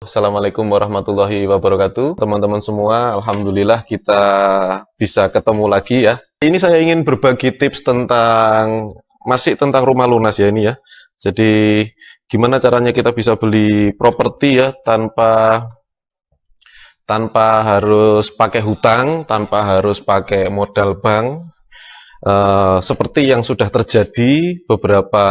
Assalamualaikum warahmatullahi wabarakatuh. Teman-teman semua, alhamdulillah kita bisa ketemu lagi ya. Ini saya ingin berbagi tips tentang rumah lunas ya ini ya. Jadi gimana caranya kita bisa beli properti ya tanpa harus pakai hutang, tanpa harus pakai modal bank. Seperti yang sudah terjadi beberapa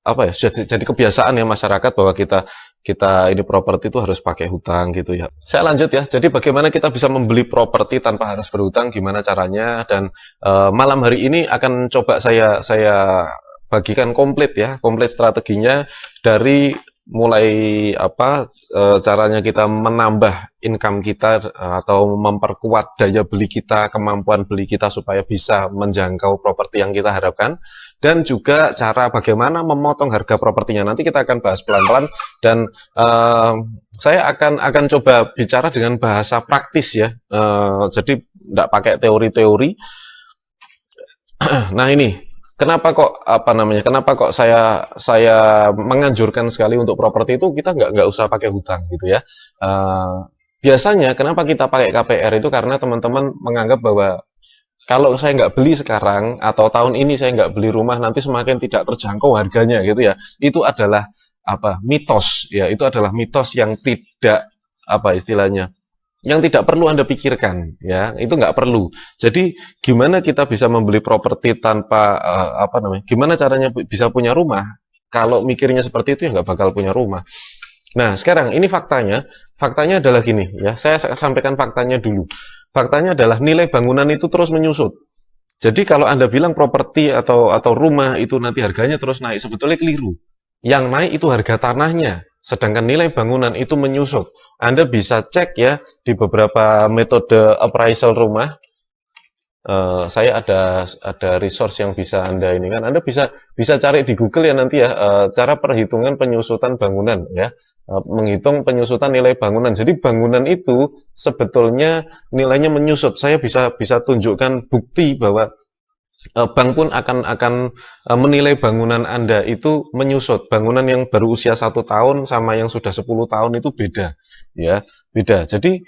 jadi kebiasaan ya masyarakat bahwa kita kita ini properti itu harus pakai hutang gitu ya. Saya lanjut ya. Jadi bagaimana kita bisa membeli properti tanpa harus berhutang, gimana caranya? Dan malam hari ini akan coba saya bagikan komplit ya, komplit strateginya dari mulai caranya kita menambah income kita atau memperkuat daya beli kita, kemampuan beli kita supaya bisa menjangkau properti yang kita harapkan, dan juga cara bagaimana memotong harga propertinya. Nanti kita akan bahas pelan-pelan dan saya akan coba bicara dengan bahasa praktis ya. Jadi tidak pakai teori-teori. Nah ini Kenapa kok saya menganjurkan sekali untuk properti itu kita nggak usah pakai hutang gitu ya. Biasanya kenapa kita pakai KPR itu karena teman-teman menganggap bahwa kalau saya nggak beli sekarang atau tahun ini saya nggak beli rumah nanti semakin tidak terjangkau harganya gitu ya. Itu adalah mitos ya. Itu adalah mitos yang tidak istilahnya yang tidak perlu Anda pikirkan ya, itu nggak perlu. Jadi gimana kita bisa membeli properti tanpa gimana caranya bisa punya rumah? Kalau mikirnya seperti itu ya nggak bakal punya rumah. Nah sekarang ini faktanya adalah gini ya, saya sampaikan faktanya dulu. Faktanya adalah nilai bangunan itu terus menyusut. Jadi kalau Anda bilang properti atau rumah itu nanti harganya terus naik, sebetulnya keliru. Yang naik itu harga tanahnya, sedangkan nilai bangunan itu menyusut. Anda bisa cek ya di beberapa metode appraisal rumah. Saya ada resource yang bisa Anda ini kan. Anda bisa cari di Google ya nanti ya cara perhitungan penyusutan bangunan ya. Menghitung penyusutan nilai bangunan. Jadi bangunan itu sebetulnya nilainya menyusut. Saya bisa tunjukkan bukti bahwa bank pun akan menilai bangunan Anda itu menyusut. Bangunan yang baru usia 1 tahun sama yang sudah 10 tahun itu beda, ya, beda. Jadi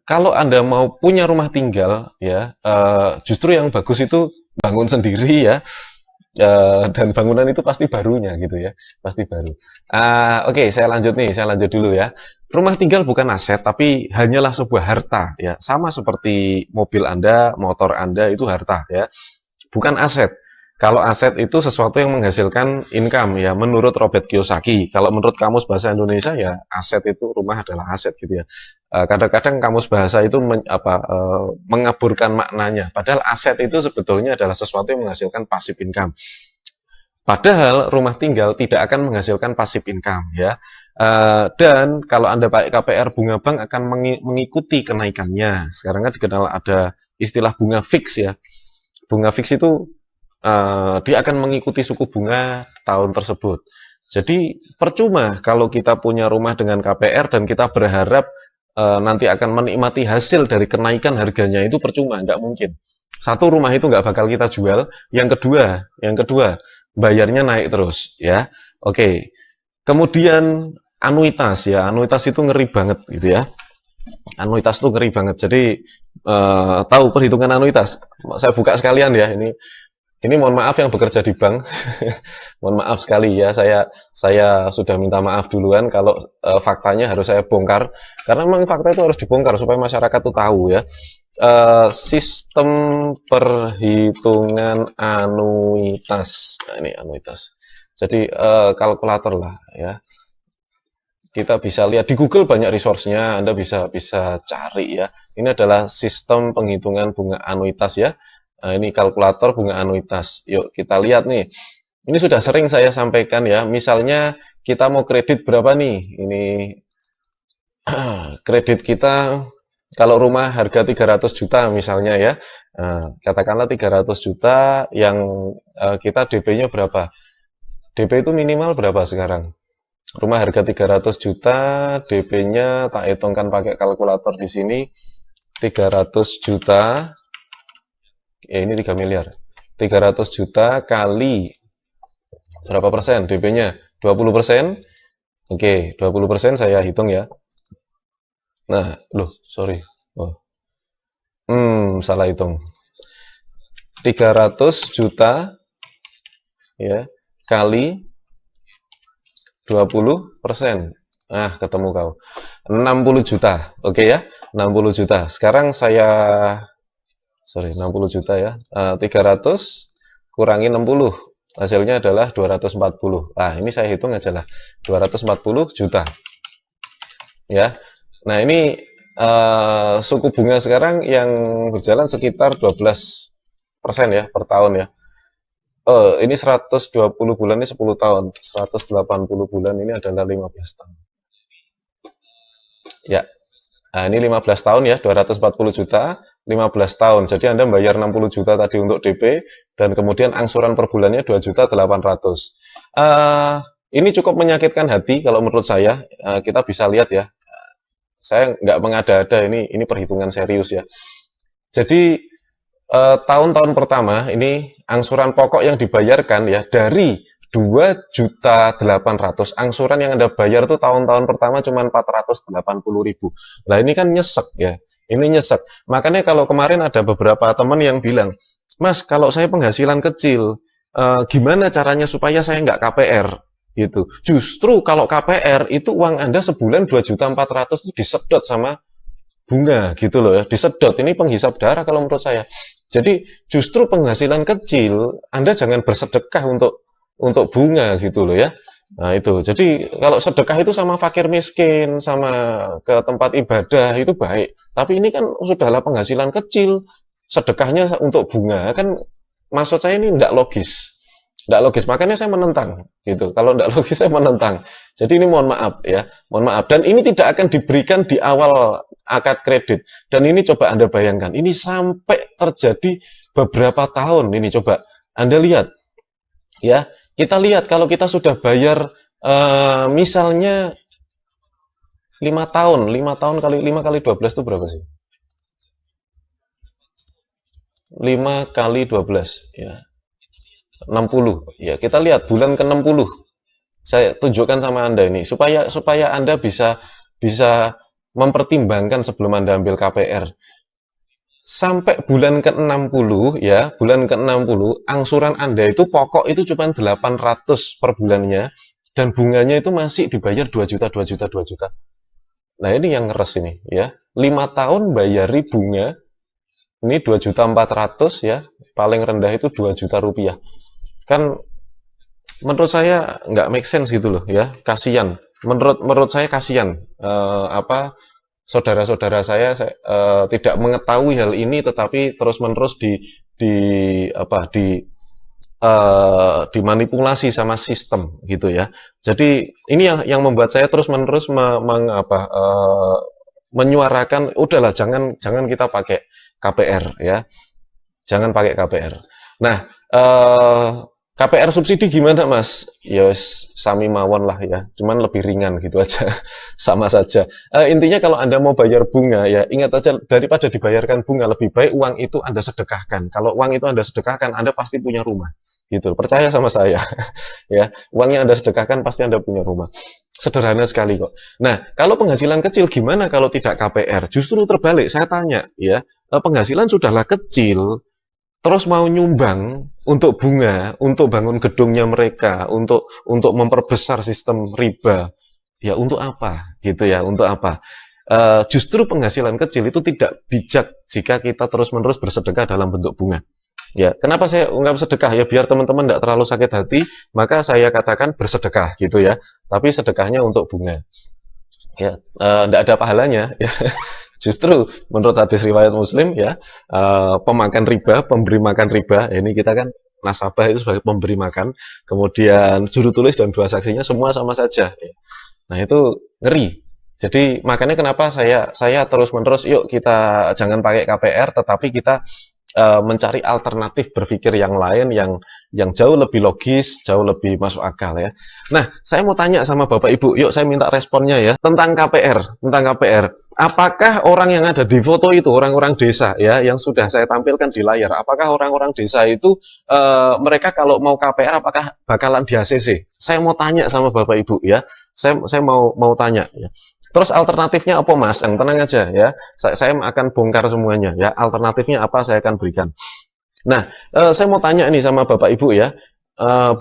kalau Anda mau punya rumah tinggal, ya, justru yang bagus itu bangun sendiri ya. Dan bangunan itu pasti barunya gitu ya, pasti baru. Oke, saya lanjut dulu ya. Rumah tinggal bukan aset, tapi hanyalah sebuah harta ya, sama seperti mobil Anda, motor Anda itu harta ya, bukan aset. Kalau aset itu sesuatu yang menghasilkan income ya, menurut Robert Kiyosaki. Kalau menurut Kamus Bahasa Indonesia ya, aset itu rumah adalah aset gitu ya. Kadang-kadang Kamus Bahasa itu mengaburkan maknanya. Padahal aset itu sebetulnya adalah sesuatu yang menghasilkan passive income. Padahal rumah tinggal tidak akan menghasilkan passive income ya. Dan kalau Anda pakai KPR, bunga bank akan mengikuti kenaikannya. Sekarang kan dikenal ada istilah bunga fix ya. Bunga fix itu dia akan mengikuti suku bunga tahun tersebut. Jadi percuma kalau kita punya rumah dengan KPR dan kita berharap nanti akan menikmati hasil dari kenaikan harganya, itu percuma, nggak mungkin. Satu, rumah itu nggak bakal kita jual. Yang kedua, bayarnya naik terus ya. Oke. Kemudian anuitas ya, anuitas itu ngeri banget gitu ya. Anuitas itu ngeri banget. Jadi tahu perhitungan anuitas? Saya buka sekalian ya ini mohon maaf yang bekerja di bank, mohon maaf sekali ya, saya sudah minta maaf duluan kalau faktanya harus saya bongkar, karena memang fakta itu harus dibongkar supaya masyarakat itu tahu ya. Sistem perhitungan anuitas, nah, ini anuitas. Jadi kalkulator lah ya. Kita bisa lihat di Google banyak resource-nya, Anda bisa cari ya. Ini adalah sistem penghitungan bunga anuitas ya. Nah, ini kalkulator bunga anuitas. Yuk kita lihat nih. Ini sudah sering saya sampaikan ya. Misalnya kita mau kredit berapa nih? Ini kredit kita kalau rumah harga 300 juta misalnya ya. Katakanlah 300 juta yang kita DP-nya berapa? DP itu minimal berapa sekarang? Rumah harga 300 juta, DP-nya tak hitungkan pakai kalkulator di sini. 300 juta ya, ini 3 miliar. 300 juta kali berapa persen DP-nya? 20%. Oke, 20% saya hitung ya. Nah, loh, sorry. Oh, salah hitung. 300 juta ya kali 20%. Nah, ketemu kau. 60 juta. Oke ya, 60 juta. Sekarang saya, sorry, 60 juta ya. 300 kurangi 60. Hasilnya adalah 240. Nah, ini saya hitung aja lah. 240 juta. Ya. Nah, ini suku bunga sekarang yang berjalan sekitar 12% ya per tahun ya. Ini 120 bulan ini 10 tahun. 180 bulan ini adalah 15 tahun. Ya. Nah, ini 15 tahun ya, 240 juta, 15 tahun. Jadi Anda membayar 60 juta tadi untuk DP, dan kemudian angsuran per bulannya 2.800.000. Ini cukup menyakitkan hati kalau menurut saya. Kita bisa lihat ya, saya nggak mengada-ada, ini perhitungan serius ya. Jadi tahun-tahun pertama ini angsuran pokok yang dibayarkan ya dari 2.800.000, angsuran yang Anda bayar tuh tahun-tahun pertama cuma 480.000. Nah, ini kan nyesek ya. Ini nyesek. Makanya kalau kemarin ada beberapa teman yang bilang, "Mas, kalau saya penghasilan kecil, gimana caranya supaya saya nggak KPR?" Gitu. Justru kalau KPR itu uang Anda sebulan 2.400.000 itu disedot sama bunga gitu loh ya, disedot. Ini penghisap darah kalau menurut saya. Jadi justru penghasilan kecil Anda jangan bersedekah untuk bunga gitu loh ya. Nah, itu. Jadi kalau sedekah itu sama fakir miskin, sama ke tempat ibadah itu baik. Tapi ini kan sudahlah penghasilan kecil, sedekahnya untuk bunga, kan maksud saya ini tidak logis. Tidak logis, makanya saya menentang gitu. Kalau tidak logis saya menentang. Jadi ini mohon maaf ya, mohon maaf. Dan ini tidak akan diberikan di awal akad kredit. Dan ini coba Anda bayangkan, ini sampai terjadi beberapa tahun. Ini coba Anda lihat ya. Kita lihat kalau kita sudah bayar misalnya 5 tahun, 5 tahun kali 5 kali 12 itu berapa sih? 5 kali 12 ya. 60 ya, kita lihat bulan ke-60. Saya tunjukkan sama Anda ini supaya Anda bisa mempertimbangkan sebelum Anda ambil KPR. Sampai bulan ke-60 ya, bulan ke-60 angsuran Anda itu pokok itu cuma 800 per bulannya, dan bunganya itu masih dibayar 2 juta, 2 juta, 2 juta. Nah, ini yang ngeres ini ya. 5 tahun bayari bunga ini 2.400.000 ya, paling rendah itu 2 juta rupiah. Kan menurut saya nggak make sense gitu loh ya, kasihan. Menurut saya kasihan, saudara-saudara saya tidak mengetahui hal ini, tetapi terus-menerus dimanipulasi sama sistem gitu ya. Jadi ini yang membuat saya terus-menerus menyuarakan, udahlah jangan kita pakai KPR ya, jangan pakai KPR. Nah, KPR subsidi gimana Mas? Ya sami mawon lah ya, cuman lebih ringan gitu aja, sama saja. Intinya kalau Anda mau bayar bunga ya, ingat aja daripada dibayarkan bunga, lebih baik uang itu Anda sedekahkan. Kalau uang itu Anda sedekahkan, Anda pasti punya rumah. Gitu, percaya sama saya. Ya, uang yang Anda sedekahkan pasti Anda punya rumah. Sederhana sekali kok. Nah, kalau penghasilan kecil gimana kalau tidak KPR? Justru terbalik, saya tanya ya, penghasilan sudahlah kecil, terus mau nyumbang untuk bunga, untuk bangun gedungnya mereka, untuk memperbesar sistem riba, ya untuk apa? Gitu ya, untuk apa? Justru penghasilan kecil itu tidak bijak jika kita terus-menerus bersedekah dalam bentuk bunga. Ya, kenapa saya ungkap sedekah ya, biar teman-teman tidak terlalu sakit hati, maka saya katakan bersedekah gitu ya. Tapi sedekahnya untuk bunga. Ya, tidak ada pahalanya ya. Justru menurut hadis riwayat Muslim ya, pemakan riba, pemberi makan riba, ini kita kan nasabah itu sebagai pemberi makan, kemudian juru tulis dan dua saksinya semua sama saja. Nah, itu ngeri. Jadi makanya kenapa saya terus-menerus, yuk kita jangan pakai KPR, tetapi kita mencari alternatif berpikir yang lain yang jauh lebih logis, jauh lebih masuk akal ya. Nah, saya mau tanya sama Bapak Ibu, yuk saya minta responnya ya tentang KPR. Apakah orang yang ada di foto itu orang-orang desa ya yang sudah saya tampilkan di layar? Apakah orang-orang desa itu mereka kalau mau KPR apakah bakalan di ACC? Saya mau tanya sama Bapak Ibu ya. Saya mau tanya ya. Terus alternatifnya apa Mas? Yang tenang aja ya. Saya akan bongkar semuanya ya. Alternatifnya apa saya akan berikan. Nah, saya mau tanya nih sama Bapak Ibu ya,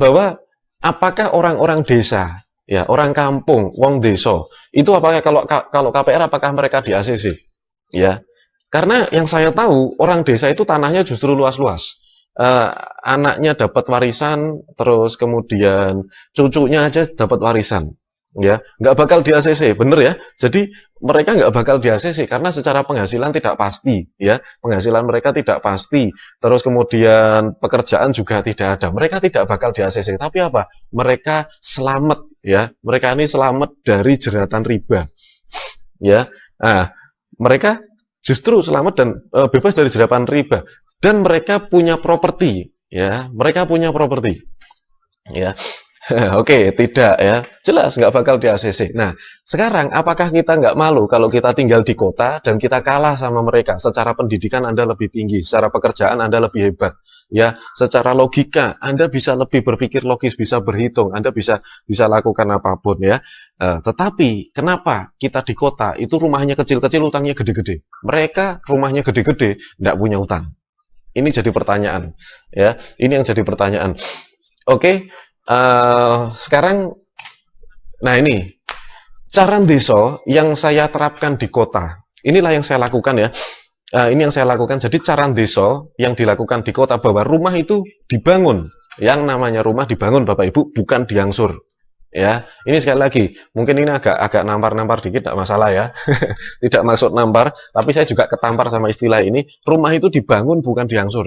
bahwa apakah orang-orang desa, ya orang kampung, wong desa, itu apakah kalau KPR apakah mereka di ACC? Ya, karena yang saya tahu orang desa itu tanahnya justru luas-luas. Anaknya dapat warisan, terus kemudian cucunya aja dapat warisan. Ya, nggak bakal di ACC, bener ya. Jadi mereka nggak bakal di ACC karena secara penghasilan tidak pasti, ya. Penghasilan mereka tidak pasti. Terus kemudian pekerjaan juga tidak ada. Mereka tidak bakal di ACC. Tapi apa? Mereka selamat, ya. Mereka ini selamat dari jeratan riba, ya. Nah, mereka justru selamat dan bebas dari jeratan riba. Dan mereka punya properti, ya. Mereka punya properti, ya. Oke, tidak ya. Jelas nggak bakal di ACC. Nah, sekarang apakah kita nggak malu kalau kita tinggal di kota dan kita kalah sama mereka? Secara pendidikan Anda lebih tinggi, secara pekerjaan Anda lebih hebat. Ya, secara logika Anda bisa lebih berpikir logis, bisa berhitung, Anda bisa lakukan apapun ya. Tetapi kenapa kita di kota itu rumahnya kecil-kecil, utangnya gede-gede? Mereka rumahnya gede-gede, nggak punya utang. Ini jadi pertanyaan, ya. Ini yang jadi pertanyaan. Oke. Sekarang, nah ini cara desa yang saya terapkan di kota. Inilah yang saya lakukan ya. Ini yang saya lakukan. Jadi cara desa yang dilakukan di kota bahwa rumah itu dibangun. Yang namanya rumah dibangun, Bapak Ibu, bukan diangsur. Ya, ini sekali lagi, mungkin ini agak nampar-nampar dikit, tidak masalah ya. Tidak maksud nampar, tapi saya juga ketampar sama istilah ini. Rumah itu dibangun bukan diangsur.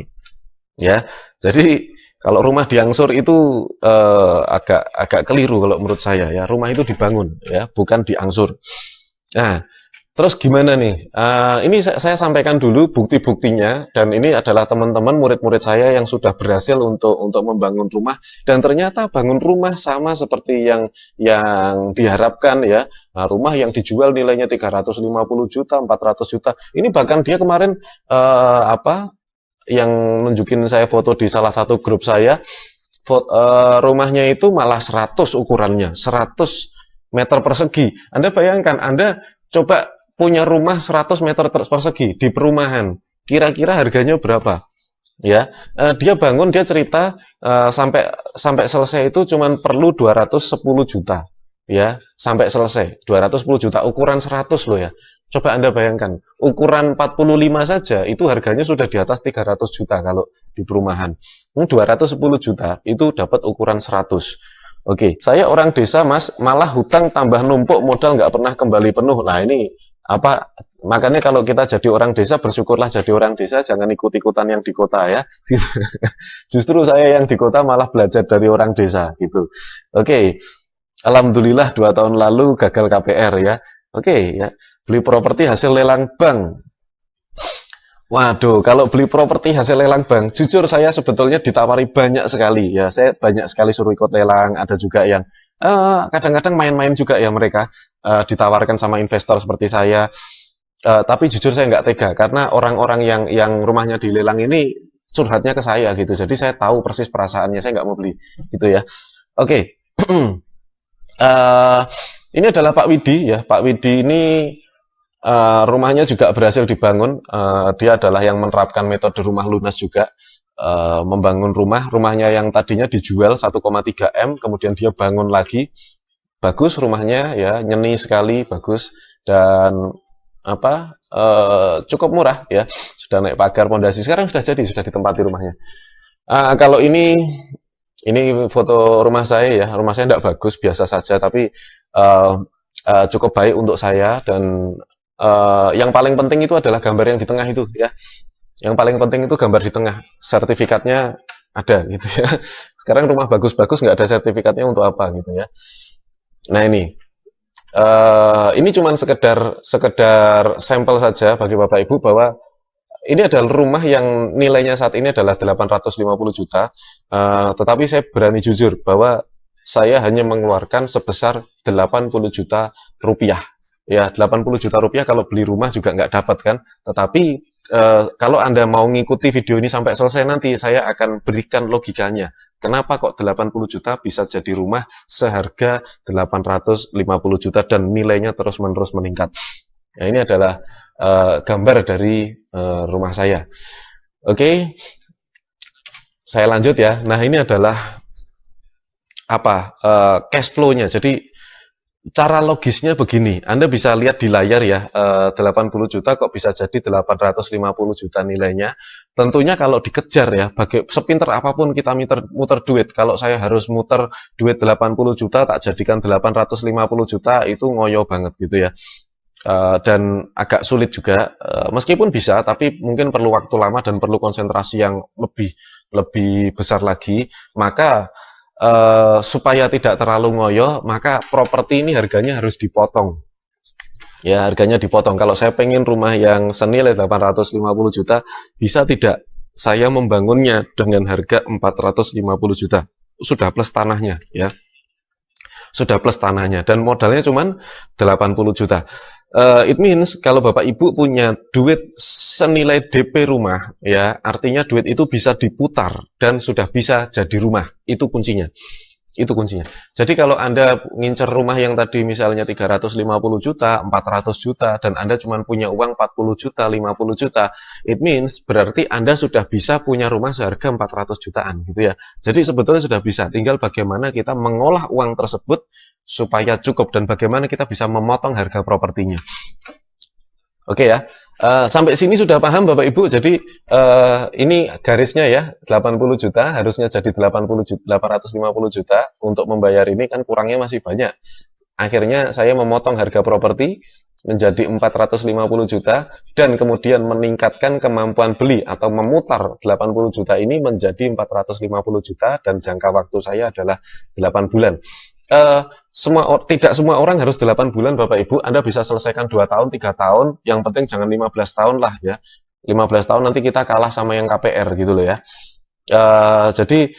Ya, jadi kalau rumah diangsur itu agak keliru kalau menurut saya ya. Rumah itu dibangun ya, bukan diangsur. Nah, terus gimana nih? Ini saya sampaikan dulu bukti-buktinya dan ini adalah teman-teman murid-murid saya yang sudah berhasil untuk membangun rumah dan ternyata bangun rumah sama seperti yang diharapkan ya. Nah, rumah yang dijual nilainya 350 juta, 400 juta. Ini bahkan dia kemarin yang nunjukin saya foto di salah satu grup saya, rumahnya itu malah 100 ukurannya, 100 meter persegi. Anda bayangkan, Anda coba punya rumah 100 meter persegi di perumahan, kira-kira harganya berapa? Ya, dia bangun, dia cerita sampai selesai itu cuma perlu 210 juta. Ya, sampai selesai 210 juta, ukuran 100 loh ya. Coba Anda bayangkan, ukuran 45 saja itu harganya sudah di atas 300 juta kalau di perumahan. 210 juta itu dapat ukuran 100. Oke, saya orang desa Mas, malah hutang tambah numpuk, modal nggak pernah kembali penuh. Nah ini makanya kalau kita jadi orang desa, bersyukurlah jadi orang desa, jangan ikut-ikutan yang di kota ya. Justru saya yang di kota malah belajar dari orang desa gitu. Oke, alhamdulillah 2 tahun lalu gagal KPR ya. Oke ya, beli properti hasil lelang bank. Waduh, kalau beli properti hasil lelang bank, jujur saya sebetulnya ditawari banyak sekali ya. Saya banyak sekali suruh ikut lelang, ada juga yang kadang-kadang main-main juga ya mereka ditawarkan sama investor seperti saya. Tapi jujur saya nggak tega karena orang-orang yang rumahnya dilelang ini curhatnya ke saya gitu. Jadi saya tahu persis perasaannya, saya nggak mau beli gitu ya. Oke. Ini adalah Pak Widi ya. Pak Widi ini rumahnya juga berhasil dibangun. Dia adalah yang menerapkan metode rumah lunas juga. Membangun rumahnya yang tadinya dijual 1,3 M, kemudian dia bangun lagi. Bagus rumahnya ya, nyeni sekali, bagus dan cukup murah ya. Sudah naik pagar, pondasi. Sekarang sudah jadi, sudah ditempati rumahnya. Kalau ini foto rumah saya ya. Rumah saya tidak bagus, biasa saja, tapi cukup baik untuk saya dan yang paling penting itu adalah gambar yang di tengah itu ya. Yang paling penting itu gambar di tengah. Sertifikatnya ada gitu ya. Sekarang rumah bagus-bagus nggak ada sertifikatnya untuk apa gitu ya. Nah ini cuma sekedar sampel saja bagi Bapak Ibu bahwa ini adalah rumah yang nilainya saat ini adalah 850 juta, tetapi saya berani jujur bahwa saya hanya mengeluarkan sebesar 80 juta rupiah. Ya, 80 juta rupiah kalau beli rumah juga nggak dapat kan. Tetapi kalau Anda mau ngikuti video ini sampai selesai nanti, saya akan berikan logikanya. Kenapa kok 80 juta bisa jadi rumah seharga 850 juta dan nilainya terus-menerus meningkat. Nah, ini adalah gambar dari rumah saya. Oke, saya lanjut ya. Nah, ini adalah apa cash flow-nya. Jadi cara logisnya begini, Anda bisa lihat di layar ya, 80 juta kok bisa jadi 850 juta nilainya. Tentunya kalau dikejar ya, sepinter apapun kita muter duit, kalau saya harus muter duit 80 juta, tak jadikan 850 juta, itu ngoyo banget gitu ya. Dan agak sulit juga, meskipun bisa, tapi mungkin perlu waktu lama dan perlu konsentrasi yang lebih besar lagi. Maka supaya tidak terlalu ngoyo, maka properti ini harganya harus dipotong. Ya, harganya dipotong. Kalau saya pengen rumah yang senilai 850 juta, bisa tidak saya membangunnya dengan harga 450 juta? Sudah plus tanahnya, ya. Sudah plus tanahnya dan modalnya cuma 80 juta. It means kalau Bapak Ibu punya duit senilai DP rumah, ya, artinya duit itu bisa diputar dan sudah bisa jadi rumah. Itu kuncinya. Itu kuncinya. Jadi kalau Anda ngincer rumah yang tadi misalnya 350 juta, 400 juta, dan Anda cuma punya uang 40 juta, 50 juta, it means berarti Anda sudah bisa punya rumah seharga 400 jutaan gitu ya. Jadi sebetulnya sudah bisa, tinggal bagaimana kita mengolah uang tersebut supaya cukup dan bagaimana kita bisa memotong harga propertinya. Oke ya. Sampai sini sudah paham Bapak Ibu. Jadi ini garisnya ya, 80 juta harusnya jadi 80 juta, 850 juta untuk membayar ini kan kurangnya masih banyak. Akhirnya saya memotong harga properti menjadi 450 juta dan kemudian meningkatkan kemampuan beli atau memutar 80 juta ini menjadi 450 juta dan jangka waktu saya adalah 8 bulan. Tidak semua orang harus 8 bulan Bapak Ibu, Anda bisa selesaikan 2 tahun, 3 tahun, yang penting jangan 15 tahun lah ya. 15 tahun nanti kita kalah sama yang KPR gitu loh ya. Jadi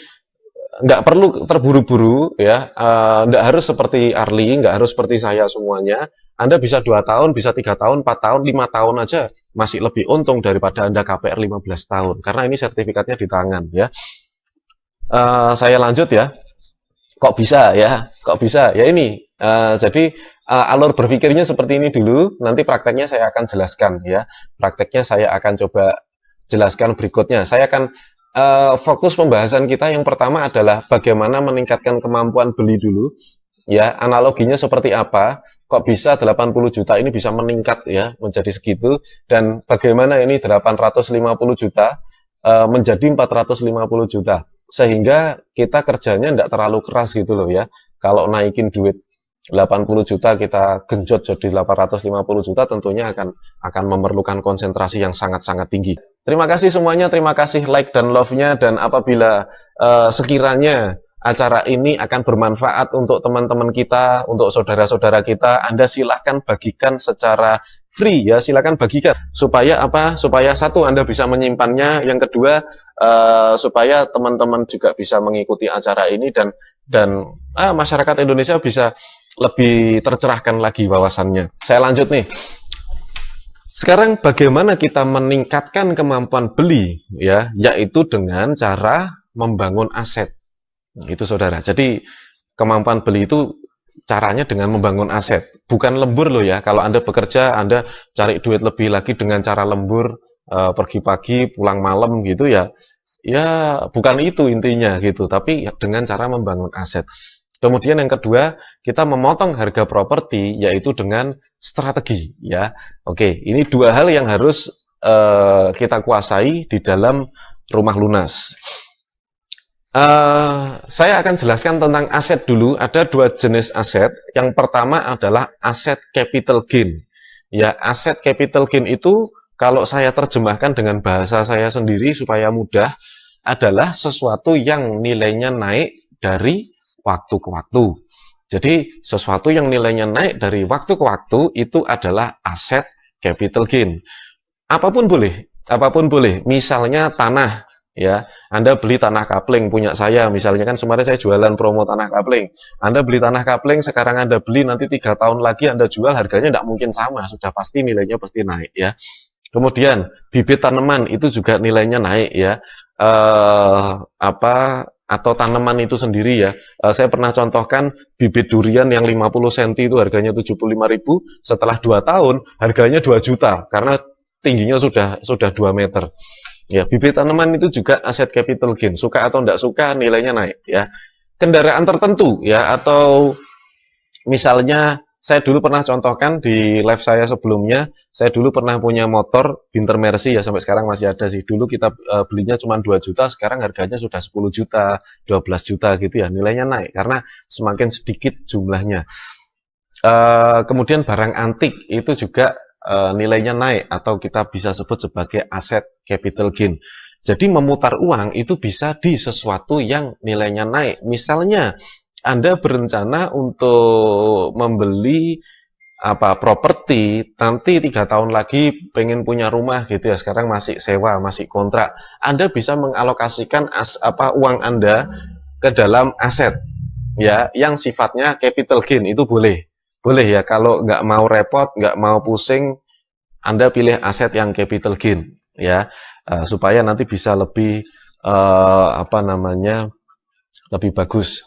nggak perlu terburu-buru ya, nggak harus seperti Arli, nggak harus seperti saya semuanya. Anda bisa 2 tahun, bisa 3 tahun, 4 tahun, 5 tahun aja masih lebih untung daripada Anda KPR 15 tahun, karena ini sertifikatnya di tangan ya. Saya lanjut ya. Kok bisa ya? Kok bisa? Ya ini. Jadi alur berpikirnya seperti ini dulu. Nanti prakteknya saya akan jelaskan ya. Prakteknya saya akan coba jelaskan berikutnya. Saya akan fokus pembahasan kita yang pertama adalah bagaimana meningkatkan kemampuan beli dulu. Ya, analoginya seperti apa? Kok bisa 80 juta ini bisa meningkat ya menjadi segitu, dan bagaimana ini 850 juta menjadi 450 juta. Sehingga kita kerjanya tidak terlalu keras gitu loh ya. Kalau naikin duit 80 juta kita genjot jadi 850 juta tentunya akan memerlukan konsentrasi yang sangat-sangat tinggi. Terima kasih semuanya, terima kasih like dan love-nya, dan apabila sekiranya acara ini akan bermanfaat untuk teman-teman kita, untuk saudara-saudara kita, Anda silahkan bagikan secara free ya, silahkan bagikan supaya apa? Supaya satu Anda bisa menyimpannya, yang kedua supaya teman-teman juga bisa mengikuti acara ini dan masyarakat Indonesia bisa lebih tercerahkan lagi wawasannya. Saya lanjut nih. Sekarang bagaimana kita meningkatkan kemampuan beli ya, yaitu dengan cara membangun aset. Itu saudara. Jadi kemampuan beli itu caranya dengan membangun aset. Bukan lembur loh ya. Kalau Anda bekerja, Anda cari duit lebih lagi dengan cara lembur, pergi pagi, pulang malam gitu ya. Ya bukan itu intinya gitu. Tapi dengan cara membangun aset. Kemudian yang kedua, kita memotong harga properti yaitu dengan strategi ya. Oke, ini dua hal yang harus kita kuasai di dalam rumah lunas. Saya akan jelaskan tentang aset dulu. Ada dua jenis aset. Yang pertama adalah aset capital gain. Ya, aset capital gain itu kalau saya terjemahkan dengan bahasa saya sendiri supaya mudah, adalah sesuatu yang nilainya naik dari waktu ke waktu. Jadi, sesuatu yang nilainya naik dari waktu ke waktu itu adalah aset capital gain. Apapun boleh. apapun boleh. Misalnya tanah, ya. Anda beli tanah kapling punya saya, misalnya kan kemarin saya jualan promo tanah kapling. Anda beli tanah kapling, sekarang Anda beli nanti 3 tahun lagi Anda jual, harganya tidak mungkin sama, sudah pasti nilainya pasti naik ya. Kemudian bibit tanaman itu juga nilainya naik ya. Apa atau tanaman itu sendiri ya. Saya pernah contohkan bibit durian yang 50 cm itu harganya 75.000, setelah 2 tahun harganya 2 juta karena tingginya sudah 2 meter. Ya, bibit tanaman itu juga aset capital gain. Suka atau tidak suka nilainya naik ya. Kendaraan tertentu ya, atau misalnya saya dulu pernah contohkan di live saya sebelumnya, saya dulu pernah punya motor Binter Mercy ya, sampai sekarang masih ada sih. Dulu kita belinya cuma 2 juta, sekarang harganya sudah 10 juta, 12 juta gitu ya. Nilainya naik karena semakin sedikit jumlahnya. Kemudian barang antik itu juga nilainya naik atau kita bisa sebut sebagai aset capital gain. Jadi memutar uang itu bisa di sesuatu yang nilainya naik. Misalnya Anda berencana untuk membeli properti, nanti 3 tahun lagi pengen punya rumah gitu ya, sekarang masih sewa, masih kontrak. Anda bisa mengalokasikan uang Anda ke dalam aset ya yang sifatnya capital gain, itu boleh. Boleh ya, kalau nggak mau repot, nggak mau pusing, Anda pilih aset yang capital gain ya, supaya nanti bisa lebih lebih bagus.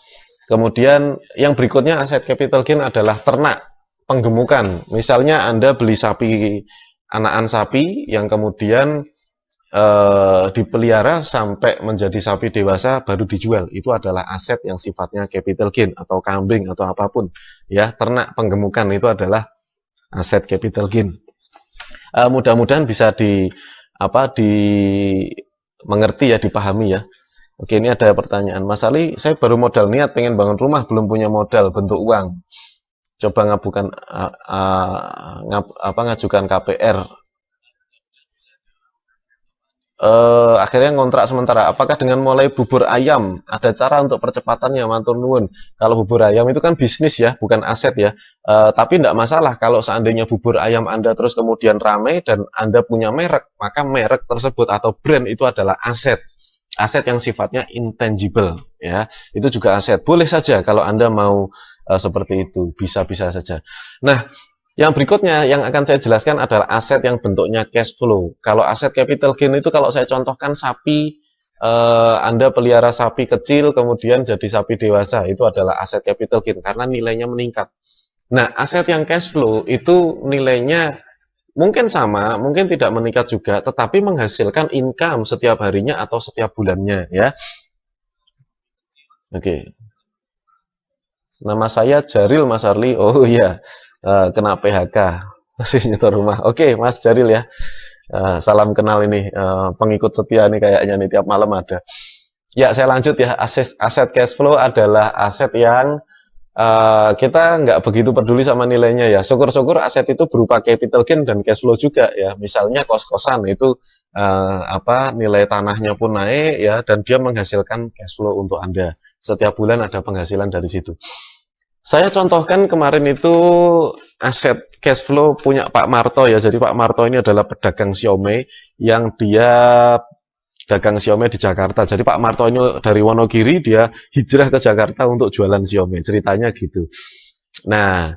Kemudian yang berikutnya aset capital gain adalah ternak penggemukan. Misalnya Anda beli sapi, anakan sapi yang kemudian dipelihara sampai menjadi sapi dewasa baru dijual. Itu adalah aset yang sifatnya capital gain, atau kambing atau apapun. Ya, ternak penggemukan itu adalah aset capital gain. Mudah-mudahan bisa mengerti ya, dipahami ya. Oke, ini ada pertanyaan. Mas Ali, saya baru modal niat pengen bangun rumah, belum punya modal bentuk uang. Coba ngajukan KPR. Akhirnya ngontrak sementara. Apakah dengan mulai bubur ayam ada cara untuk percepatannya, matur nuwun? Kalau bubur ayam itu kan bisnis ya, bukan aset ya. Tapi tidak masalah kalau seandainya bubur ayam Anda terus kemudian ramai dan Anda punya merek, maka merek tersebut atau brand itu adalah aset. Aset yang sifatnya intangible ya. Itu juga aset. Boleh saja kalau Anda mau seperti itu, bisa-bisa saja. Nah, yang berikutnya yang akan saya jelaskan adalah aset yang bentuknya cash flow. Kalau aset capital gain itu, kalau saya contohkan sapi, Anda pelihara sapi kecil kemudian jadi sapi dewasa, itu adalah aset capital gain karena nilainya meningkat. Nah, aset yang cash flow itu nilainya mungkin sama, mungkin tidak meningkat juga, tetapi menghasilkan income setiap harinya atau setiap bulannya ya. Oke. Nama saya Jaril, Mas Arli. Oh iya. Kena PHK, masih nyetor rumah. Oke, Mas Jaril ya. Salam kenal ini, pengikut setia nih kayaknya nih, tiap malam ada. Ya, saya lanjut ya. Aset cash flow adalah aset yang kita nggak begitu peduli sama nilainya ya. Syukur-syukur aset itu berupa capital gain dan cash flow juga ya. Misalnya kos-kosan itu nilai tanahnya pun naik ya, dan dia menghasilkan cash flow untuk Anda. Setiap bulan ada penghasilan dari situ. Saya contohkan kemarin itu aset cash flow punya Pak Marto ya. Jadi Pak Marto ini adalah pedagang siomay yang dia dagang siomay di Jakarta. Jadi Pak Marto ini dari Wonogiri, dia hijrah ke Jakarta untuk jualan siomay. Ceritanya gitu. Nah,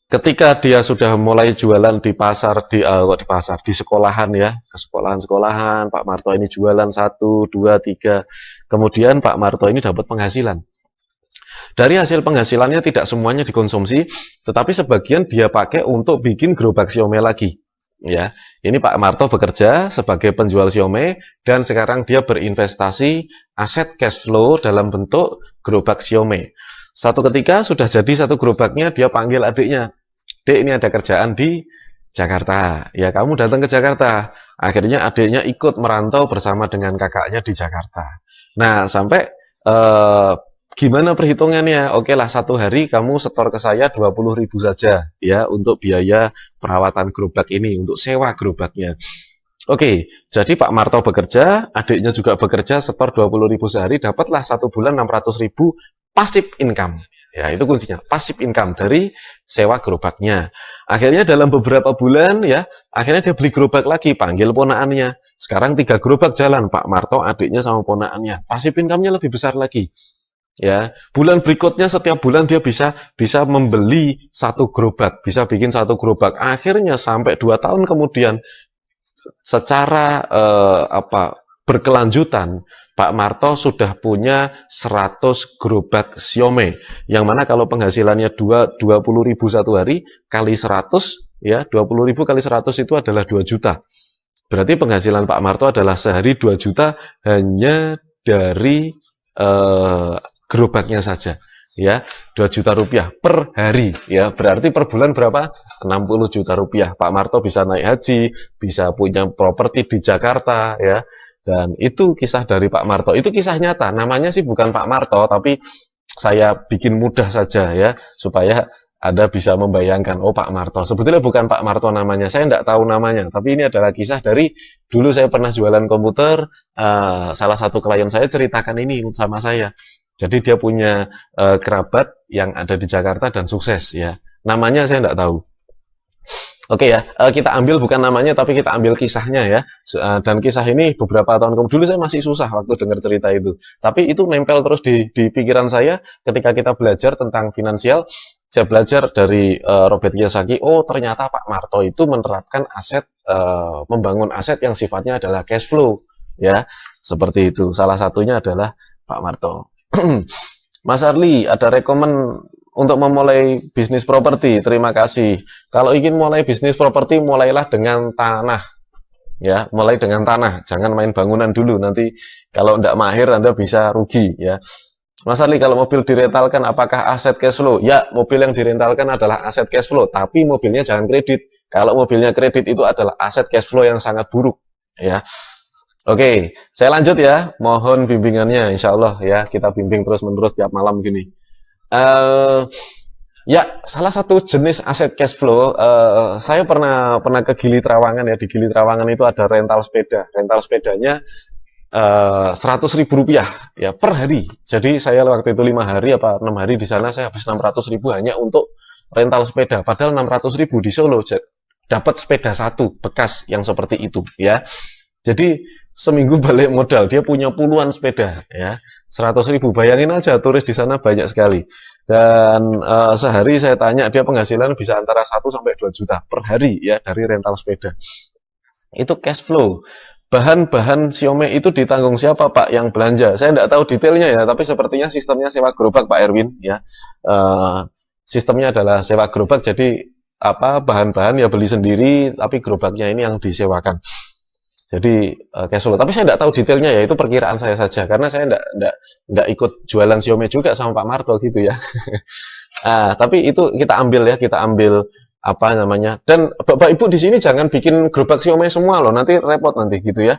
ketika dia sudah mulai jualan di pasar, di sekolahan ya, ke sekolahan-sekolahan, Pak Marto ini jualan 1, 2, 3. Kemudian Pak Marto ini dapat penghasilan. Dari hasil penghasilannya tidak semuanya dikonsumsi, tetapi sebagian dia pakai untuk bikin gerobak siomay lagi. Ya, ini Pak Marto bekerja sebagai penjual siomay dan sekarang dia berinvestasi aset cash flow dalam bentuk gerobak siomay. Satu ketika sudah jadi satu gerobaknya, dia panggil adiknya, "Dek, ini ada kerjaan di Jakarta. Ya, kamu datang ke Jakarta." Akhirnya adiknya ikut merantau bersama dengan kakaknya di Jakarta. Nah, sampai gimana perhitungannya? Oke lah, satu hari kamu setor ke saya 20.000 saja ya untuk biaya perawatan gerobak ini, untuk sewa gerobaknya. Oke, jadi Pak Marto bekerja, adiknya juga bekerja, setor 20.000 sehari, dapatlah 1 bulan 600.000 passive income. Ya, itu kuncinya. Passive income dari sewa gerobaknya. Akhirnya dalam beberapa bulan ya, akhirnya dia beli gerobak lagi, panggil ponakannya. Sekarang 3 gerobak jalan, Pak Marto, adiknya sama ponakannya. Passive income-nya lebih besar lagi. Ya, bulan berikutnya setiap bulan dia bisa membeli 1 gerobak, bisa bikin 1 gerobak. Akhirnya sampai 2 tahun kemudian secara berkelanjutan Pak Marto sudah punya 100 gerobak siomay, yang mana kalau penghasilannya 20.000 satu hari kali 100 ya, 20.000 kali 100 itu adalah 2 juta. Berarti penghasilan Pak Marto adalah sehari 2 juta hanya dari gerobaknya saja. Ya, 2 juta rupiah per hari ya, berarti per bulan berapa? 60 juta rupiah. Pak Marto bisa naik haji, bisa punya properti di Jakarta ya. Dan itu kisah dari Pak Marto. Itu kisah nyata. Namanya sih bukan Pak Marto, tapi saya bikin mudah saja ya, supaya Anda bisa membayangkan, oh Pak Marto. Sebetulnya bukan Pak Marto namanya, saya tidak tahu namanya. Tapi ini adalah kisah dari dulu saya pernah jualan komputer, salah satu klien saya ceritakan ini sama saya. Jadi dia punya kerabat yang ada di Jakarta dan sukses ya. Namanya saya tidak tahu. Oke ya, kita ambil bukan namanya tapi kita ambil kisahnya ya. Dan kisah ini beberapa tahun kemudian, dulu saya masih susah waktu dengar cerita itu. Tapi itu nempel terus di pikiran saya ketika kita belajar tentang finansial. Saya belajar dari Robert Kiyosaki, oh ternyata Pak Marto itu menerapkan aset, membangun aset yang sifatnya adalah cash flow. Ya, seperti itu. Salah satunya adalah Pak Marto. Mas Arli, ada rekomen untuk memulai bisnis properti? Terima kasih. Kalau ingin mulai bisnis properti, mulailah dengan tanah. Ya, mulai dengan tanah. Jangan main bangunan dulu. Nanti kalau tidak mahir Anda bisa rugi. Ya, Mas Arli, kalau mobil direntalkan, apakah aset cash flow? Ya, mobil yang direntalkan adalah aset cash flow. Tapi mobilnya jangan kredit. Kalau mobilnya kredit itu adalah aset cash flow yang sangat buruk. Ya. Oke, saya lanjut ya. Mohon bimbingannya, insya Allah ya. Kita bimbing terus-menerus tiap malam gini. Ya, salah satu jenis aset cash flow. Saya pernah ke Gili Trawangan ya. Di Gili Trawangan itu ada rental sepeda. Rental sepedanya 100.000 rupiah ya per hari. Jadi saya waktu itu 5 hari apa 6 hari di sana, saya habis 600.000 hanya untuk rental sepeda. Padahal 600.000 di Solo dapat sepeda satu bekas yang seperti itu ya. Jadi seminggu balik modal, dia punya puluhan sepeda ya, 100.000. Bayangin aja, turis di sana banyak sekali. Dan sehari saya tanya, dia penghasilan bisa antara 1 sampai 2 juta per hari ya dari rental sepeda. Itu cash flow. Bahan-bahan siomay itu ditanggung siapa Pak yang belanja? Saya tidak tahu detailnya ya, tapi sepertinya sistemnya sewa gerobak Pak Erwin ya. Sistemnya adalah sewa gerobak, jadi bahan-bahan ya beli sendiri, tapi gerobaknya ini yang disewakan. Jadi cash flow. Tapi saya tidak tahu detailnya ya, itu perkiraan saya saja karena saya tidak ikut jualan siomay juga sama Pak Marto gitu ya. Tapi itu kita ambil ya, kita ambil apa namanya. Dan Bapak Ibu di sini jangan bikin gerobak siomay semua loh, nanti repot nanti gitu ya.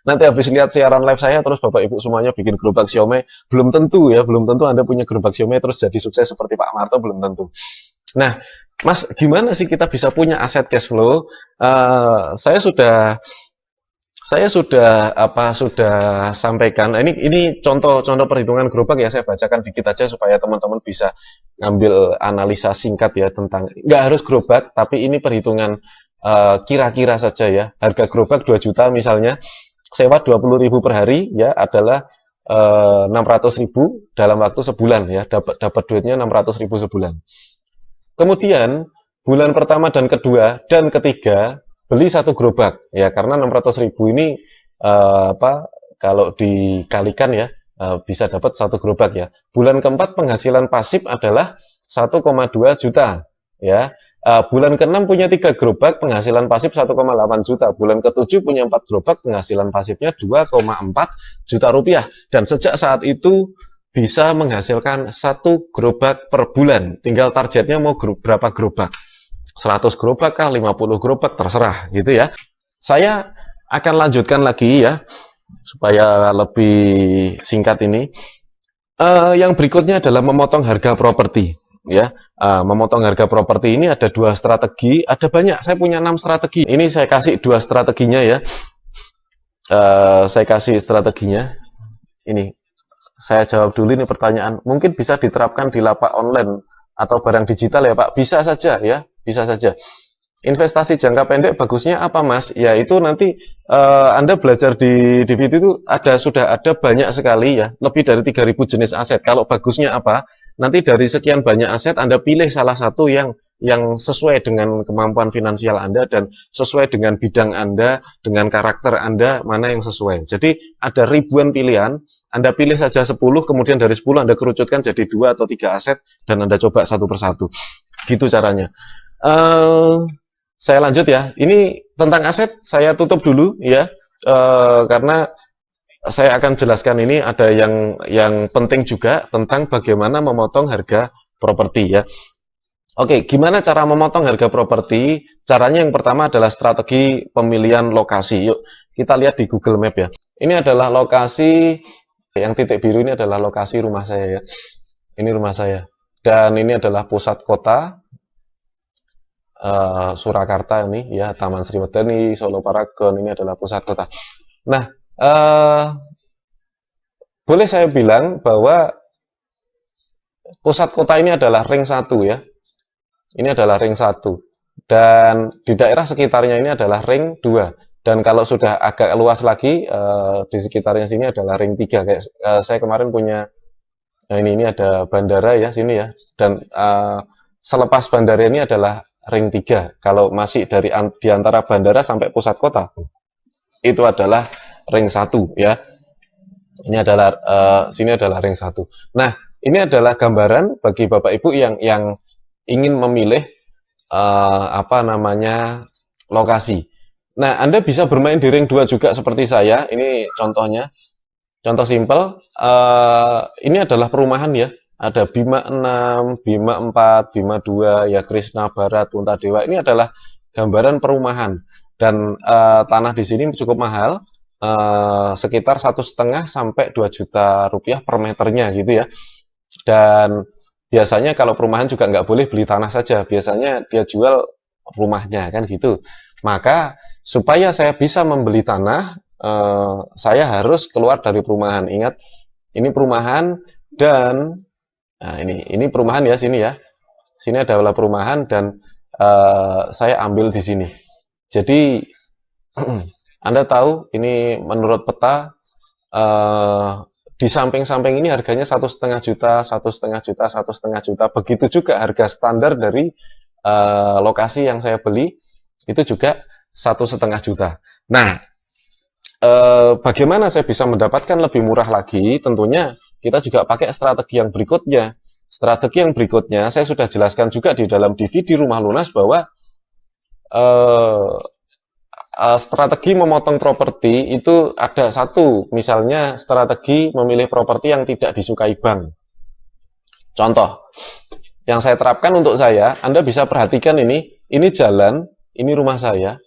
Nanti habis lihat siaran live saya terus Bapak Ibu semuanya bikin gerobak siomay, belum tentu ya, belum tentu Anda punya gerobak siomay terus jadi sukses seperti Pak Marto, belum tentu. Nah, Mas, gimana sih kita bisa punya aset cash flow? Saya sudah sampaikan. Ini contoh perhitungan gerobak ya, saya bacakan dikit aja supaya teman-teman bisa ngambil analisa singkat ya tentang, nggak harus gerobak, tapi ini perhitungan kira-kira saja ya. Harga gerobak 2 juta misalnya, sewa 20.000 per hari ya adalah 600.000 dalam waktu sebulan ya, dapat duitnya 600.000 sebulan. Kemudian bulan pertama dan kedua dan ketiga beli 1 gerobak ya, karena 600.000 ini kalau dikalikan ya bisa dapat 1 gerobak ya. Bulan keempat penghasilan pasif adalah 1,2 juta ya. Bulan ke-6 punya 3 gerobak, penghasilan pasif 1,8 juta. Bulan ke-7 punya 4 gerobak, penghasilan pasifnya 2,4 juta rupiah. Dan sejak saat itu bisa menghasilkan 1 gerobak per bulan. Tinggal targetnya mau berapa gerobak. 100 gerobak kah, 50 gerobak, terserah gitu ya. Saya akan lanjutkan lagi ya, supaya lebih singkat ini. Yang berikutnya adalah memotong harga properti ya. Memotong harga properti ini ada 2 strategi, ada banyak, saya punya 6 strategi. Ini saya kasih 2 strateginya ya. Saya kasih strateginya ini. Saya jawab dulu ini pertanyaan. Mungkin bisa diterapkan di lapak online atau barang digital ya Pak? Bisa saja ya, bisa saja. Investasi jangka pendek bagusnya apa Mas? Ya itu nanti Anda belajar di video itu sudah ada banyak sekali ya, lebih dari 3.000 jenis aset. Kalau bagusnya apa? Nanti dari sekian banyak aset Anda pilih salah satu yang sesuai dengan kemampuan finansial Anda dan sesuai dengan bidang Anda, dengan karakter Anda, mana yang sesuai. Jadi ada ribuan pilihan, Anda pilih saja 10, kemudian dari 10 Anda kerucutkan jadi 2 atau 3 aset dan Anda coba satu persatu. Gitu caranya. Saya lanjut ya. Ini tentang aset saya tutup dulu ya, karena saya akan jelaskan ini ada yang penting juga tentang bagaimana memotong harga properti ya. Oke, gimana cara memotong harga properti? Caranya yang pertama adalah strategi pemilihan lokasi. Yuk kita lihat di Google Map ya. Ini adalah lokasi yang titik biru ini adalah lokasi rumah saya ya. Ini rumah saya. Dan ini adalah pusat kota. Surakarta ini ya, Taman Sri Wedani, Solo Paragon, ini adalah pusat kota. Nah, boleh saya bilang bahwa pusat kota ini adalah ring 1 ya. Ini adalah ring 1. Dan di daerah sekitarnya ini adalah ring 2. Dan kalau sudah agak luas lagi, di sekitarnya sini adalah ring 3. Kayak saya kemarin punya, ini ada bandara ya, sini ya. Dan selepas bandara ini adalah ring 3. Kalau masih di antara bandara sampai pusat kota, itu adalah ring 1 ya. Ini adalah sini adalah ring 1. Nah, ini adalah gambaran bagi Bapak Ibu yang ingin memilih lokasi. Nah, Anda bisa bermain di ring 2 juga seperti saya. Ini contohnya. Contoh simpel, ini adalah perumahan ya. Ada Bima 6, Bima 4, Bima 2, ya Krishna Barat, Puntadewa. Ini adalah gambaran perumahan. Dan tanah di sini cukup mahal, sekitar 1,5 sampai 2 juta rupiah per meternya gitu ya. Dan biasanya kalau perumahan juga nggak boleh beli tanah saja. Biasanya dia jual rumahnya kan gitu. Maka supaya saya bisa membeli tanah, saya harus keluar dari perumahan. Ingat, ini perumahan dan nah, ini perumahan ya, sini ya. Sini adalah perumahan dan saya ambil di sini. Jadi Anda tahu ini menurut peta di samping-samping ini harganya 1,5 juta, 1,5 juta, 1,5 juta. Begitu juga harga standar dari lokasi yang saya beli itu juga 1,5 juta. Nah, bagaimana saya bisa mendapatkan lebih murah lagi? Tentunya kita juga pakai strategi yang berikutnya. Strategi yang berikutnya saya sudah jelaskan juga di dalam DVD Rumah Lunas bahwa strategi memotong properti itu ada satu, misalnya strategi memilih properti yang tidak disukai bank. Contoh, yang saya terapkan untuk saya, Anda bisa perhatikan ini jalan, ini rumah saya,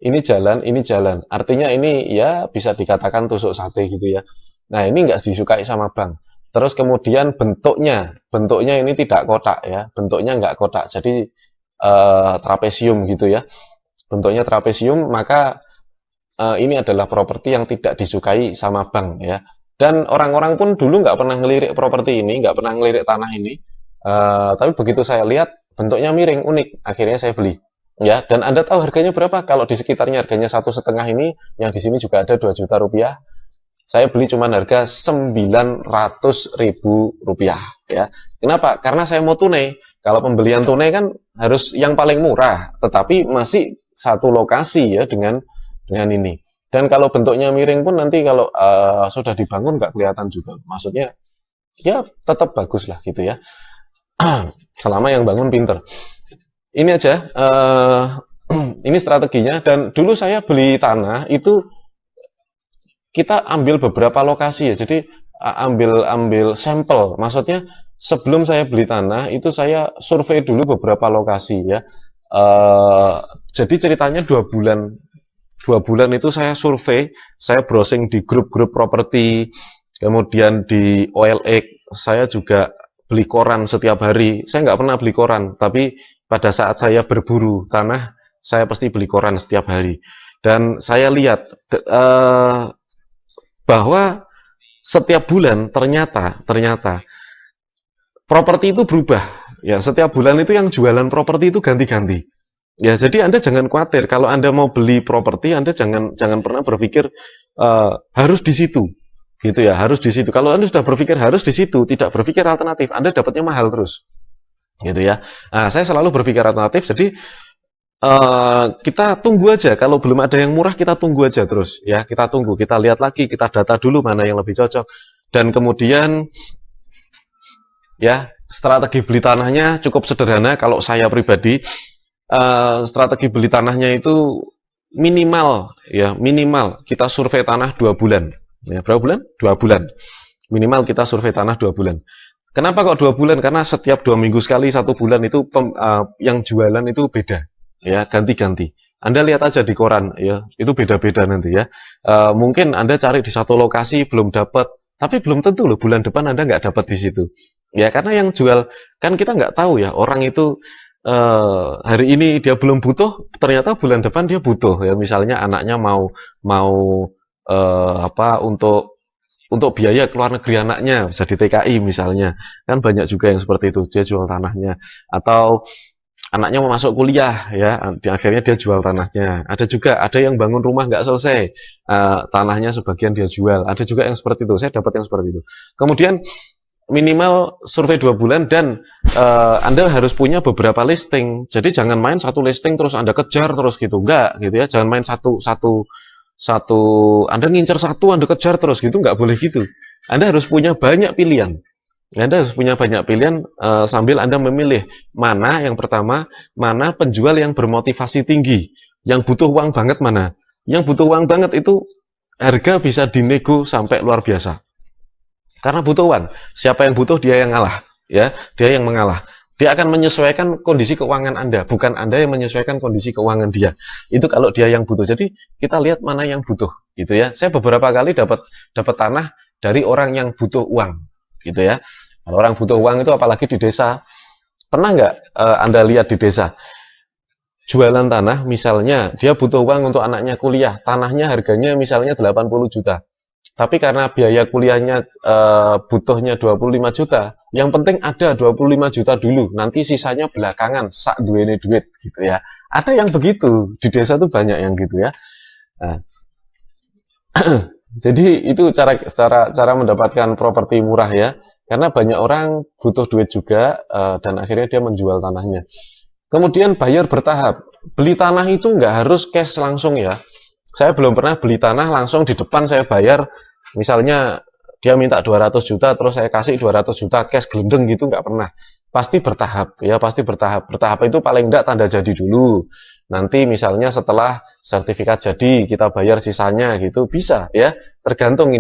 ini jalan, ini jalan. Artinya ini ya bisa dikatakan tusuk sate gitu ya. Nah, ini nggak disukai sama bank. Terus kemudian bentuknya ini tidak kotak ya, bentuknya nggak kotak, jadi trapesium gitu ya. Bentuknya trapesium, maka ini adalah properti yang tidak disukai sama bank ya. Dan orang-orang pun dulu nggak pernah ngelirik properti ini, nggak pernah ngelirik tanah ini. Tapi begitu saya lihat bentuknya miring, unik, akhirnya saya beli. Ya, dan Anda tahu harganya berapa? Kalau di sekitarnya harganya 1,5 ini, yang di sini juga ada 2 juta rupiah. Saya beli cuma harga 900.000 rupiah ya. Kenapa? Karena saya mau tunai. Kalau pembelian tunai kan harus yang paling murah, tetapi masih satu lokasi ya dengan ini. Dan kalau bentuknya miring pun nanti kalau sudah dibangun nggak kelihatan juga. Maksudnya ya tetap bagus lah gitu ya. Selama yang bangun pinter. Ini aja. Ini strateginya. Dan dulu saya beli tanah itu kita ambil beberapa lokasi ya. Jadi ambil sampel. Maksudnya sebelum saya beli tanah itu saya survei dulu beberapa lokasi ya. Jadi ceritanya 2 bulan. 2 bulan itu saya survei, saya browsing di grup-grup properti, kemudian di OLX, saya juga beli koran setiap hari. Saya nggak pernah beli koran, tapi pada saat saya berburu tanah, saya pasti beli koran setiap hari. Dan saya lihat bahwa setiap bulan ternyata properti itu berubah. Ya, setiap bulan itu yang jualan properti itu ganti-ganti. Ya, jadi Anda jangan khawatir kalau Anda mau beli properti, Anda jangan pernah berpikir harus di situ. Gitu ya, harus di situ. Kalau Anda sudah berpikir harus di situ, tidak berpikir alternatif, Anda dapatnya mahal terus. Gitu ya. Nah, saya selalu berpikir alternatif, jadi kita tunggu aja. Kalau belum ada yang murah, kita tunggu aja terus. Ya, kita tunggu. Kita lihat lagi, kita data dulu mana yang lebih cocok. Dan kemudian, ya, strategi beli tanahnya cukup sederhana. Kalau saya pribadi, strategi beli tanahnya itu minimal, ya, minimal kita survei tanah 2 bulan. Ya, berapa bulan? 2 bulan. Minimal kita survei tanah 2 bulan. Kenapa kok 2 bulan? Karena setiap 2 minggu sekali, 1 bulan itu yang jualan itu beda. Ya, ganti-ganti. Anda lihat aja di koran, ya, itu beda-beda nanti ya. Mungkin Anda cari di satu lokasi belum dapat, tapi belum tentu loh bulan depan Anda nggak dapat di situ. Ya, karena yang jual kan kita nggak tahu ya, orang itu hari ini dia belum butuh, ternyata bulan depan dia butuh. Ya, misalnya anaknya mau untuk biaya keluar negeri anaknya, bisa di TKI misalnya. Kan banyak juga yang seperti itu, dia jual tanahnya. Atau anaknya mau masuk kuliah, ya, akhirnya dia jual tanahnya. Ada juga, ada yang bangun rumah nggak selesai, tanahnya sebagian dia jual. Ada juga yang seperti itu, saya dapat yang seperti itu. Kemudian minimal survei 2 bulan dan Anda harus punya beberapa listing. Jadi jangan main satu listing terus Anda kejar terus gitu, enggak gitu ya. Jangan main satu Anda ngincer satu, Anda kejar terus gitu, nggak boleh gitu. Anda harus punya banyak pilihan. Anda harus punya banyak pilihan sambil Anda memilih mana yang pertama, mana penjual yang bermotivasi tinggi, yang butuh uang banget mana. Yang butuh uang banget itu harga bisa dinego sampai luar biasa. Karena butuh uang. Siapa yang butuh dia yang ngalah, ya, dia yang mengalah. Dia akan menyesuaikan kondisi keuangan Anda, bukan Anda yang menyesuaikan kondisi keuangan dia. Itu kalau dia yang butuh. Jadi kita lihat mana yang butuh, gitu ya. Saya beberapa kali dapat tanah dari orang yang butuh uang, gitu ya. Kalau orang butuh uang itu apalagi di desa, pernah nggak Anda lihat di desa jualan tanah, misalnya dia butuh uang untuk anaknya kuliah, tanahnya harganya misalnya 80 juta, tapi karena biaya kuliahnya butuhnya 25 juta, yang penting ada 25 juta dulu, nanti sisanya belakangan, sak duwene duit, gitu ya. Ada yang begitu, di desa tuh banyak yang gitu ya. Nah, jadi itu cara mendapatkan properti murah ya. Karena banyak orang butuh duit juga dan akhirnya dia menjual tanahnya. Kemudian bayar bertahap. Beli tanah itu nggak harus cash langsung ya. Saya belum pernah beli tanah langsung di depan saya bayar. Misalnya dia minta 200 juta terus saya kasih 200 juta cash gelendeng gitu, nggak pernah. Pasti bertahap ya, pasti bertahap. Bertahap itu paling nggak tanda jadi dulu. Nanti misalnya setelah sertifikat jadi kita bayar sisanya gitu, bisa ya. Tergantung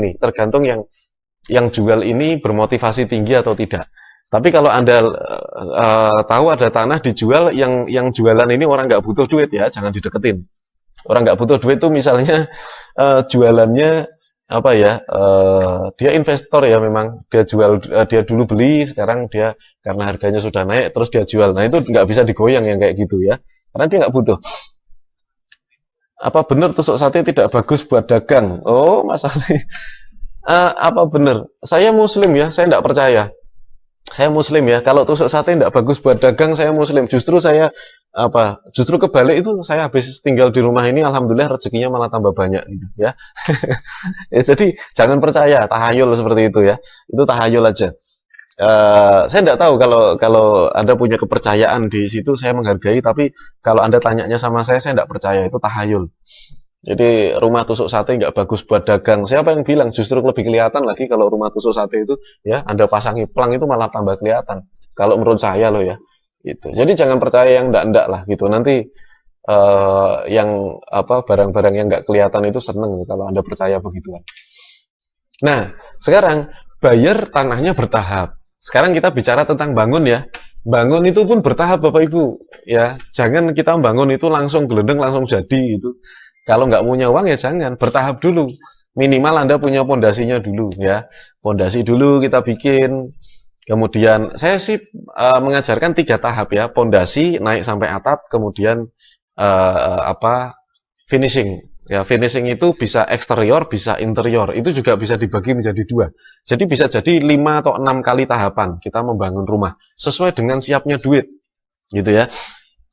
yang jual ini bermotivasi tinggi atau tidak. Tapi kalau Anda tahu ada tanah dijual, yang jualan ini orang nggak butuh duit ya, jangan dideketin. Orang nggak butuh duit tuh misalnya jualannya apa ya? Dia investor ya, memang dia jual, dia dulu beli, sekarang dia karena harganya sudah naik terus dia jual. Nah itu nggak bisa digoyang yang kayak gitu ya, karena dia nggak butuh. Apa benar tusuk sate tidak bagus buat dagang? Oh, masalahnya. Apa benar? Saya muslim ya, saya tidak percaya. Saya muslim ya, kalau tusuk sate tidak bagus buat dagang, saya muslim. Justru kebalik itu, saya habis tinggal di rumah ini, alhamdulillah rezekinya malah tambah banyak gitu ya. Ya, jadi jangan percaya tahayul seperti itu ya. Itu tahayul aja. Saya tidak tahu kalau Anda punya kepercayaan di situ, saya menghargai, tapi kalau Anda tanyanya sama saya tidak percaya, itu tahayul. Jadi rumah tusuk sate nggak bagus buat dagang. Siapa yang bilang? Justru lebih kelihatan lagi kalau rumah tusuk sate itu ya Anda pasangi plang itu malah tambah kelihatan. Kalau menurut saya loh ya. Gitu. Jadi jangan percaya yang ndak-ndak lah gitu. Nanti yang barang-barang yang nggak kelihatan itu seneng kalau Anda percaya begituan. Nah, sekarang bayar tanahnya bertahap. Sekarang kita bicara tentang bangun ya. Bangun itu pun bertahap Bapak Ibu ya. Jangan kita bangun itu langsung gelendeng langsung jadi itu. Kalau nggak punya uang ya jangan, bertahap dulu. Minimal Anda punya pondasinya dulu ya. Pondasi dulu kita bikin. Kemudian saya sih mengajarkan 3 tahap ya. Pondasi naik sampai atap, kemudian finishing Ya, finishing itu bisa eksterior, bisa interior. Itu juga bisa dibagi menjadi dua. Jadi bisa jadi 5 atau 6 kali tahapan kita membangun rumah sesuai dengan siapnya duit, gitu ya.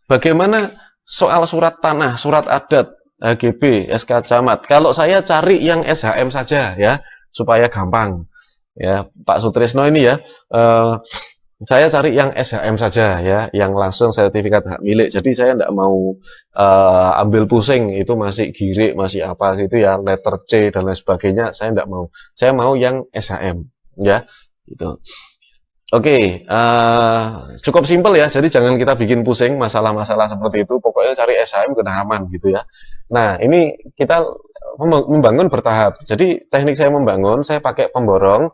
Bagaimana soal surat tanah, surat adat, HGB, SK Camat? Kalau saya cari yang SHM saja ya, supaya gampang. Ya, Pak Sutrisno ini ya, saya cari yang SHM saja ya, yang langsung sertifikat hak milik. Jadi saya tidak mau ambil pusing itu masih girik, masih apa gitu ya, letter C dan lain sebagainya. Saya tidak mau. Saya mau yang SHM ya, gitu. Oke, cukup simpel ya. Jadi jangan kita bikin pusing masalah-masalah seperti itu. Pokoknya cari SHM kena aman gitu ya. Nah, ini kita membangun bertahap. Jadi teknik saya membangun, saya pakai pemborong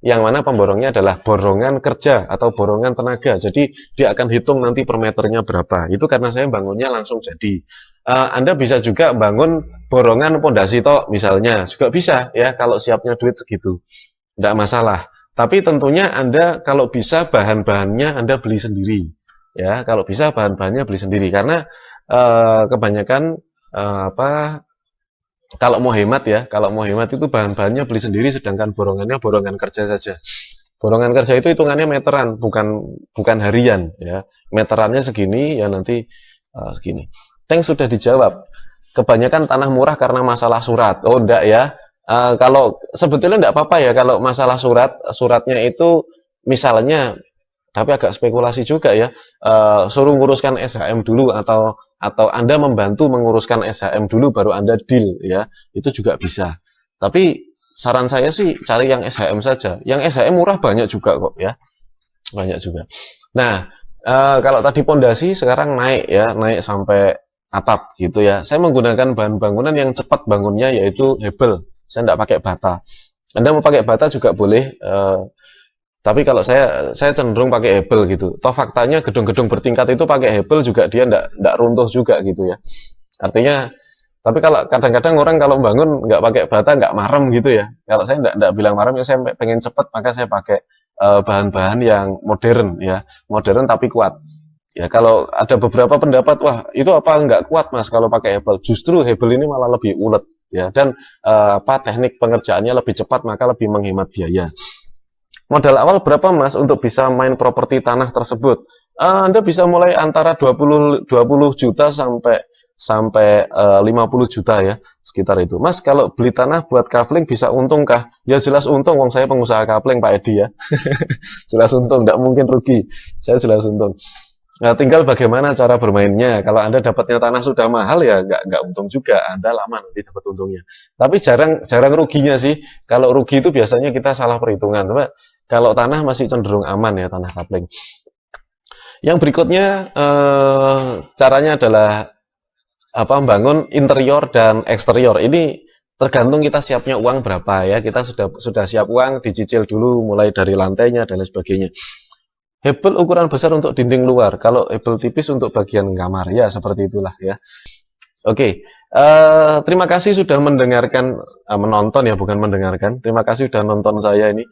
yang mana pemborongnya adalah borongan kerja atau borongan tenaga. Jadi dia akan hitung nanti per meternya berapa. Itu karena saya bangunnya langsung jadi. Anda bisa juga bangun borongan pondasi tok misalnya, juga bisa ya kalau siapnya duit segitu. Tidak masalah. Tapi tentunya Anda kalau bisa bahan-bahannya Anda beli sendiri. Ya, kalau bisa bahan-bahannya beli sendiri karena kebanyakan apa kalau mau hemat ya, kalau mau hemat itu bahan-bahannya beli sendiri, sedangkan borongannya borongan kerja saja. Borongan kerja itu hitungannya meteran, bukan harian ya. Meterannya segini ya nanti segini. Tank sudah dijawab. Kebanyakan tanah murah karena masalah surat. Oh enggak ya. Kalau sebetulnya enggak apa-apa ya kalau masalah suratnya itu misalnya, tapi agak spekulasi juga ya, suruh nguruskan SHM dulu atau Anda membantu menguruskan SHM dulu baru Anda deal ya, itu juga bisa. Tapi saran saya sih cari yang SHM saja. Yang SHM murah banyak juga kok ya, banyak juga. Nah, kalau tadi pondasi sekarang naik ya, naik sampai atap gitu ya. Saya menggunakan bahan bangunan yang cepat bangunnya yaitu hebel. Saya tidak pakai bata. Anda mau pakai bata juga boleh. Tapi kalau saya cenderung pakai hebel gitu. Toh faktanya gedung-gedung bertingkat itu pakai hebel juga dia ndak runtuh juga gitu ya. Artinya, tapi kalau kadang-kadang orang kalau bangun nggak pakai bata nggak marem gitu ya. Kalau saya ndak bilang marem ya, saya pengen cepat maka saya pakai bahan-bahan yang modern ya, modern tapi kuat. Ya kalau ada beberapa pendapat, wah itu apa nggak kuat mas kalau pakai hebel. Justru hebel ini malah lebih ulet ya dan teknik pengerjaannya lebih cepat maka lebih menghemat biaya. Modal awal berapa mas untuk bisa main properti tanah tersebut? Anda bisa mulai antara 20 juta sampai 50 juta ya, sekitar itu. Mas, kalau beli tanah buat kafling bisa untung kah? Ya jelas untung, wong saya pengusaha kafling Pak Edi ya. Jelas untung, tidak mungkin rugi. Saya jelas untung. Nah, tinggal bagaimana cara bermainnya. Kalau Anda dapatnya tanah sudah mahal ya nggak untung juga. Anda lama nanti dapat untungnya. Tapi jarang ruginya sih. Kalau rugi itu biasanya kita salah perhitungan. Kalau tanah masih cenderung aman ya, tanah kapling. Yang berikutnya caranya adalah membangun interior dan eksterior. Ini tergantung kita siapnya uang berapa ya. Kita sudah siap uang, dicicil dulu mulai dari lantainya dan lain sebagainya. Hebel ukuran besar untuk dinding luar. Kalau hebel tipis untuk bagian kamar ya, seperti itulah ya. Oke. Terima kasih sudah mendengarkan, menonton ya, bukan mendengarkan. Terima kasih sudah nonton saya ini.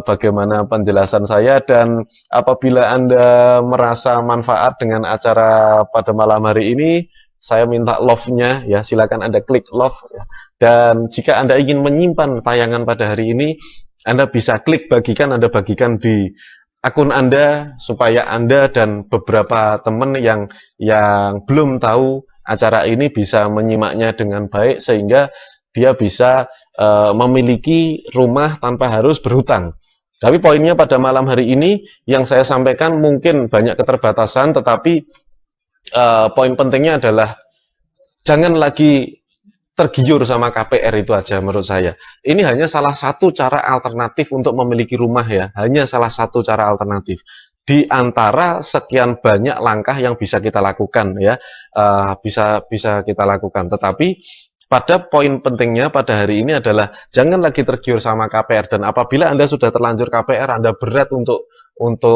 Bagaimana penjelasan saya, dan apabila Anda merasa manfaat dengan acara pada malam hari ini, saya minta love-nya ya, silakan Anda klik love ya. Dan jika Anda ingin menyimpan tayangan pada hari ini, Anda bisa klik bagikan, Anda bagikan di akun Anda supaya Anda dan beberapa teman yang belum tahu acara ini bisa menyimaknya dengan baik sehingga dia bisa memiliki rumah tanpa harus berhutang. Tapi poinnya pada malam hari ini yang saya sampaikan mungkin banyak keterbatasan, tetapi poin pentingnya adalah jangan lagi tergiur sama KPR itu aja menurut saya. Ini hanya salah satu cara alternatif untuk memiliki rumah ya, hanya salah satu cara alternatif. Di antara sekian banyak langkah yang bisa kita lakukan ya, bisa kita lakukan. Tetapi pada poin pentingnya pada hari ini adalah jangan lagi tergiur sama KPR, dan apabila Anda sudah terlanjur KPR, Anda berat untuk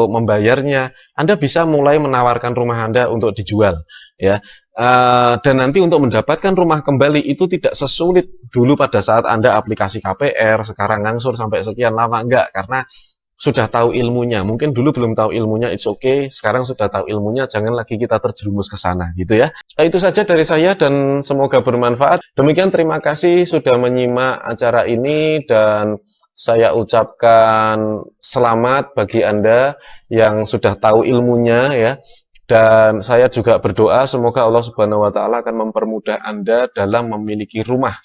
membayarnya, Anda bisa mulai menawarkan rumah Anda untuk dijual ya. Dan nanti untuk mendapatkan rumah kembali itu tidak sesulit dulu pada saat Anda aplikasi KPR, sekarang ngangsur sampai sekian lama, enggak, karena sudah tahu ilmunya. Mungkin dulu belum tahu ilmunya, it's okay. Sekarang sudah tahu ilmunya, jangan lagi kita terjerumus ke sana, gitu ya. Itu saja dari saya dan semoga bermanfaat. Demikian, terima kasih sudah menyimak acara ini dan saya ucapkan selamat bagi Anda yang sudah tahu ilmunya ya. Dan saya juga berdoa semoga Allah Subhanahu wa taala akan mempermudah Anda dalam memiliki rumah.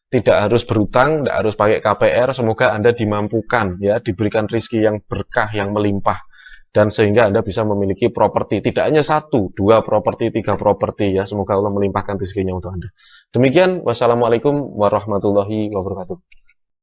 Tidak harus berutang, tidak harus pakai KPR, semoga Anda dimampukan ya, diberikan rezeki yang berkah, yang melimpah. Dan sehingga Anda bisa memiliki properti, tidak hanya satu, dua properti, tiga properti ya. Semoga Allah melimpahkan rezekinya untuk Anda. Demikian, wassalamualaikum warahmatullahi wabarakatuh.